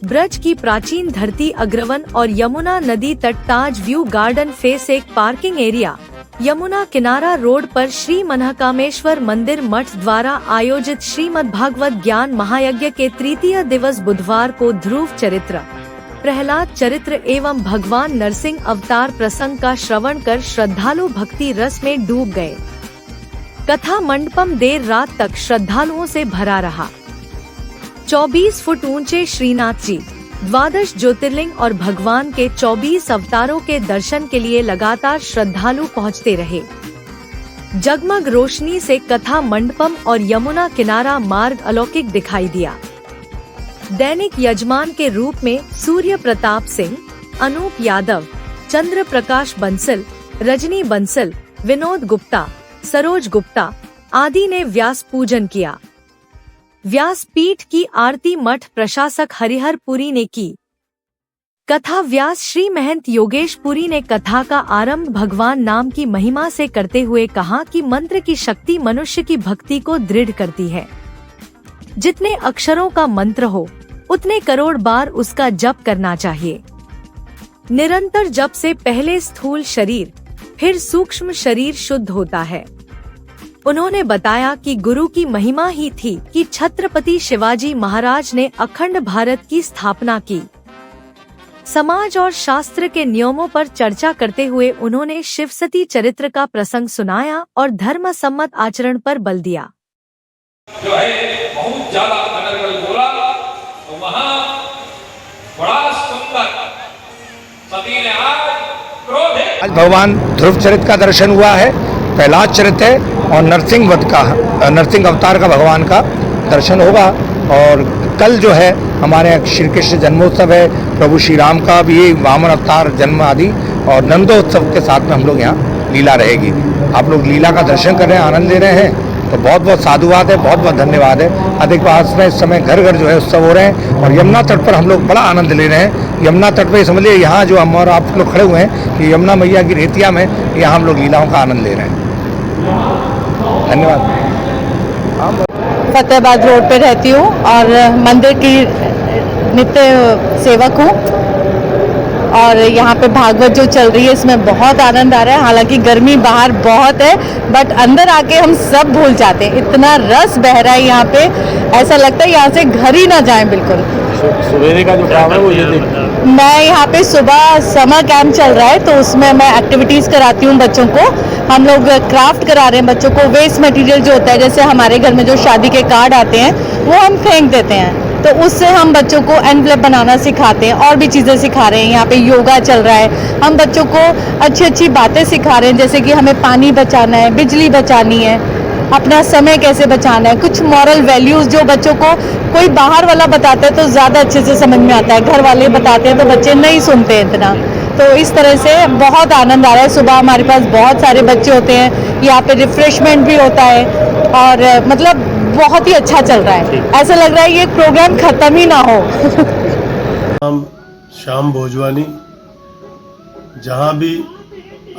ब्रज की प्राचीन धरती अग्रवन और यमुना नदी तट ताज व्यू गार्डन फेस एक पार्किंग एरिया, यमुना किनारा रोड पर श्री मनकामेश्वर मंदिर मठ द्वारा आयोजित श्रीमद् भागवत ज्ञान महायज्ञ के तृतीय दिवस बुधवार को ध्रुव चरित्र, प्रहलाद चरित्र एवं भगवान नरसिंह अवतार प्रसंग का श्रवण कर श्रद्धालु भक्ति रस में डूब गए। कथा मंडपम देर रात तक श्रद्धालुओं से भरा रहा। 24 फुट ऊंचे श्रीनाथ जी, 12 ज्योतिर्लिंग और भगवान के 24 अवतारों के दर्शन के लिए लगातार श्रद्धालु पहुंचते रहे। जगमग रोशनी से कथा मंडपम और यमुना किनारा मार्ग अलौकिक दिखाई दिया। दैनिक यजमान के रूप में सूर्य प्रताप सिंह, अनूप यादव, चंद्र प्रकाश बंसल, रजनी बंसल, विनोद गुप्ता, सरोज गुप्ता आदि ने व्यास पूजन किया। व्यास पीठ की आरती मठ प्रशासक हरिहर पुरी ने की। कथा व्यास श्री महंत योगेश पुरी ने कथा का आरंभ भगवान नाम की महिमा से करते हुए कहा कि मंत्र की शक्ति मनुष्य की भक्ति को दृढ़ करती है। जितने अक्षरों का मंत्र हो उतने करोड़ बार उसका जप करना चाहिए। निरंतर जप से पहले स्थूल शरीर फिर सूक्ष्म शरीर शुद्ध होता है। उन्होंने बताया कि गुरु की महिमा ही थी कि छत्रपति शिवाजी महाराज ने अखंड भारत की स्थापना की। समाज और शास्त्र के नियमों पर चर्चा करते हुए उन्होंने शिवसती चरित्र का प्रसंग सुनाया और धर्म सम्मत आचरण पर बल दिया। जो है बहुत ज्यादा अनर्गल बोला तो वहाँ बड़ा सुंदर सती ने आज भगवान ध्रुव चरित्र का दर्शन हुआ है, प्रहलाद चरित्र है और नरसिंह अवतार का भगवान का दर्शन होगा। और कल जो है हमारे श्री कृष्ण जन्मोत्सव है, प्रभु श्री राम का भी वामन अवतार जन्म आदि और नंदोत्सव के साथ में हम लोग यहाँ लीला रहेगी। आप लोग लीला का दर्शन कर रहे हैं, आनंद ले रहे हैं, तो बहुत बहुत साधुवाद है, बहुत बहुत धन्यवाद है। अधिक मास में इस समय घर घर जो है उत्सव हो रहे हैं और यमुना तट पर हम लोग बड़ा आनंद ले रहे हैं। यमुना तट पर समझिए यहाँ जो हम और आप लोग खड़े हुए हैं कि यमुना मैया की रेतिया में यहाँ हम लोग लीलाओं का आनंद ले रहे हैं। धन्यवाद। फतेहाबाद रोड पे रहती हूँ और मंदिर की नित्य सेवक हूँ और यहाँ पे भागवत जो चल रही है इसमें बहुत आनंद आ रहा है। हालांकि गर्मी बाहर बहुत है बट अंदर आके हम सब भूल जाते हैं, इतना रस बह रहा है यहाँ पे, ऐसा लगता है यहाँ से घर ही ना जाएं बिल्कुल। सवेरे का जो काम है वो ये मैं यहाँ पे सुबह समर कैंप चल रहा है तो उसमें मैं एक्टिविटीज़ कराती हूँ बच्चों को। हम लोग क्राफ्ट करा रहे हैं बच्चों को। वेस्ट मटेरियल जो होता है, जैसे हमारे घर में जो शादी के कार्ड आते हैं वो हम फेंक देते हैं, तो उससे हम बच्चों को एनवेलप बनाना सिखाते हैं और भी चीज़ें सिखा रहे हैं। यहाँ पे योगा चल रहा है, हम बच्चों को अच्छी अच्छी बातें सिखा रहे हैं, जैसे कि हमें पानी बचाना है, बिजली बचानी है, अपना समय कैसे बचाना है, कुछ मॉरल वैल्यूज़ जो बच्चों को कोई बाहर वाला बताता है तो ज़्यादा अच्छे से समझ में आता है, घर वाले बताते हैं तो बच्चे नहीं सुनते हैं इतना। तो इस तरह से बहुत आनंद आ रहा है। सुबह हमारे पास बहुत सारे बच्चे होते हैं, यहाँ पे रिफ्रेशमेंट भी होता है और मतलब बहुत ही अच्छा चल रहा है। ऐसा लग रहा है ये प्रोग्राम खत्म ही ना हो। हम श्याम भोजवानी, जहाँ भी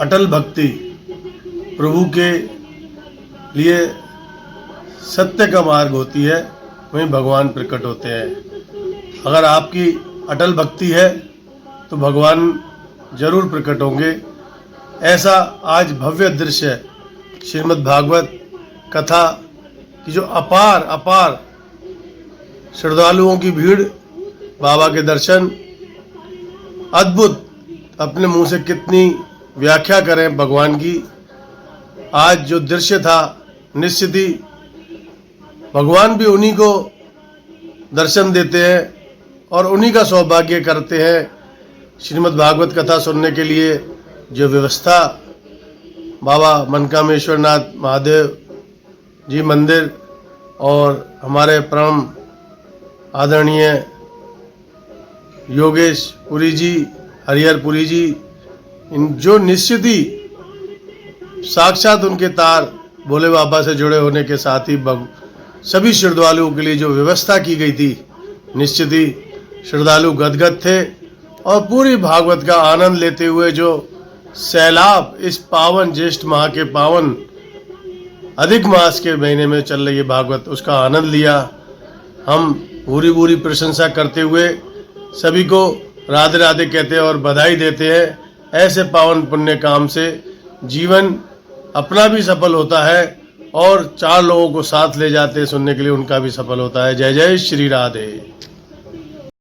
अटल भक्ति प्रभु के लिए सत्य का मार्ग होती है वहीं भगवान प्रकट होते हैं। अगर आपकी अटल भक्ति है तो भगवान जरूर प्रकट होंगे। ऐसा आज भव्य दृश्य श्रीमद् भागवत कथा की जो अपार श्रद्धालुओं की भीड़, बाबा के दर्शन, अद्भुत, अपने मुंह से कितनी व्याख्या करें भगवान की। आज जो दृश्य था, निश्चित ही भगवान भी उन्हीं को दर्शन देते हैं और उन्हीं का सौभाग्य करते हैं। श्रीमद् भागवत कथा सुनने के लिए जो व्यवस्था बाबा मनकामेश्वर नाथ महादेव जी मंदिर और हमारे परम आदरणीय योगेश पुरी जी, हरिहर पुरी जी, इन जो निश्चित ही साक्षात उनके तार भोले बाबा से जुड़े होने के साथ ही सभी श्रद्धालुओं के लिए जो व्यवस्था की गई थी, निश्चित ही श्रद्धालु गदगद थे और पूरी भागवत का आनंद लेते हुए जो सैलाब इस पावन ज्येष्ठ माह के पावन अधिक मास के महीने में चल रही है भागवत, उसका आनंद लिया। हम पूरी प्रशंसा करते हुए सभी को राधे राधे कहते हैं और बधाई देते हैं। ऐसे पावन पुण्य काम से जीवन अपना भी सफल होता है और 4 लोगों को साथ ले जाते हैं सुनने के लिए, उनका भी सफल होता है। जय जय श्री राधे।